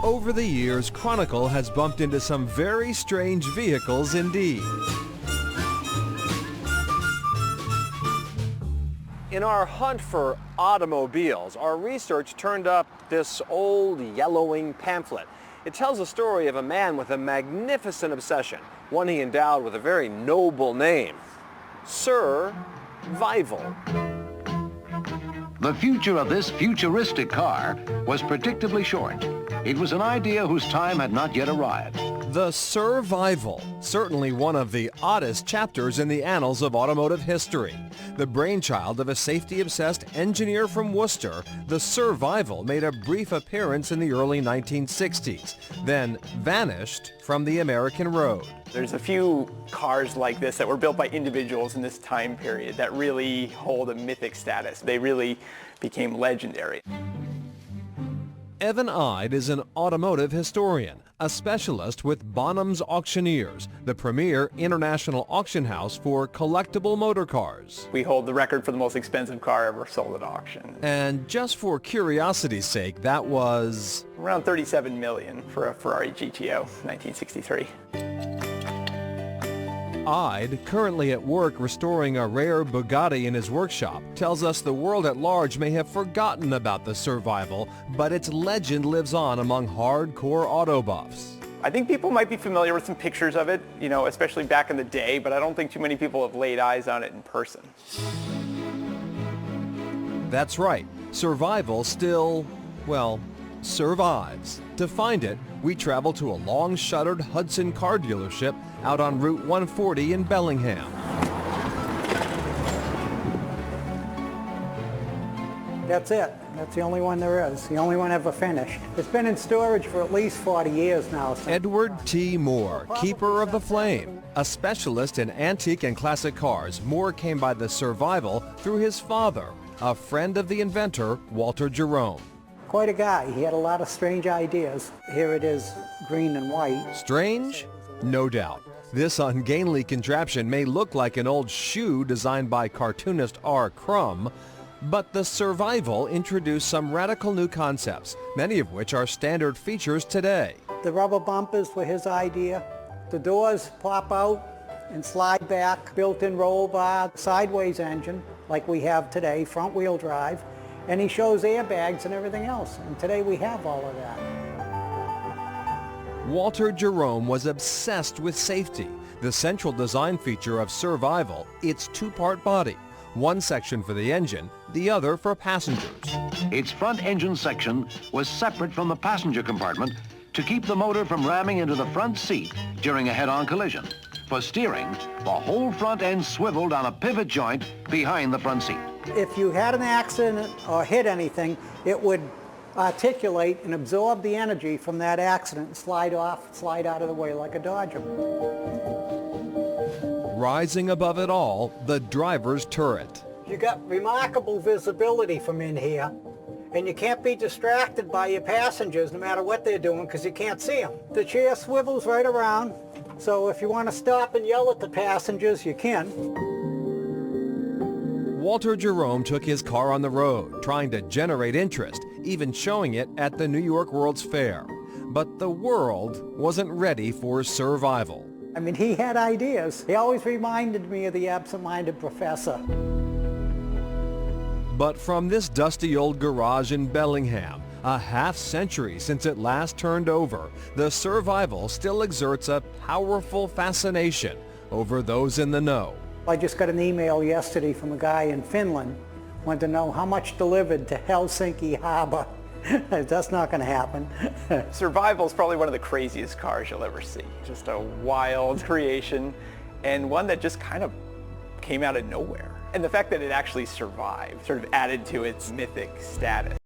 Over the years, Chronicle has bumped into some very strange vehicles indeed. In our hunt for automobiles, our research turned up this old yellowing pamphlet. It tells the story of a man with a magnificent obsession, one he endowed with a very noble name, Sir Vival. The future of this futuristic car was predictably short. It was an idea whose time had not yet arrived. The Sir Vival, certainly one of the oddest chapters in the annals of automotive history. The brainchild of a safety-obsessed engineer from Worcester, the Sir Vival made a brief appearance in the early 1960s, then vanished from the American road. There's a few cars like this that were built by individuals in this time period that really hold a mythic status. They really became legendary. Evan Ide is an automotive historian, a specialist with Bonham's Auctioneers, the premier international auction house for collectible motor cars. We hold the record for the most expensive car ever sold at auction. And just for curiosity's sake, that was Around $37 million for a Ferrari GTO, 1963. Ide, currently at work restoring a rare Bugatti in his workshop, tells us the world at large may have forgotten about the Sir Vival, but its legend lives on among hardcore auto buffs. I think people might be familiar with some pictures of it, especially back in the day, but I don't think too many people have laid eyes on it in person. That's right, Sir Vival still, well, survives. To find it, we travel to a long-shuttered Hudson car dealership out on Route 140 in Bellingham. That's it. That's the only one there is. The only one ever finished. It's been in storage for at least 40 years now. Edward T. Moore, keeper of the flame. A specialist in antique and classic cars, Moore came by the Sir Vival through his father, a friend of the inventor, Walter Jerome. Quite a guy. He had a lot of strange ideas. Here it is, green and white. Strange? No doubt. This ungainly contraption may look like an old shoe designed by cartoonist R. Crumb, but the Sir Vival introduced some radical new concepts, many of which are standard features today. The rubber bumpers were his idea. The doors pop out and slide back, built-in roll bar, sideways engine like we have today, front-wheel drive, and he shows airbags and everything else, and today we have all of that. Walter Jerome was obsessed with safety. The central design feature of Sir Vival, its two-part body, one section for the engine, the other for passengers. Its front engine section was separate from the passenger compartment to keep the motor from ramming into the front seat during a head-on collision. For steering, the whole front end swiveled on a pivot joint behind the front seat. If you had an accident or hit anything, it would articulate and absorb the energy from that accident and slide out of the way like a Dodger. Rising above it all, the driver's turret. You got remarkable visibility from in here, and you can't be distracted by your passengers no matter what they're doing because you can't see them. The chair swivels right around, so if you want to stop and yell at the passengers, you can. Walter Jerome took his car on the road, trying to generate interest, even showing it at the New York World's Fair. But the world wasn't ready for Sir Vival. I mean, he had ideas. He always reminded me of the absent-minded professor. But from this dusty old garage in Bellingham, a half-century since it last turned over, the Sir Vival still exerts a powerful fascination over those in the know. I just got an email yesterday from a guy in Finland, wanted to know how much delivered to Helsinki Harbor. That's not going to happen. Sir Vival is probably one of the craziest cars you'll ever see. Just a wild creation, and one that just kind of came out of nowhere. And the fact that it actually survived sort of added to its mythic status.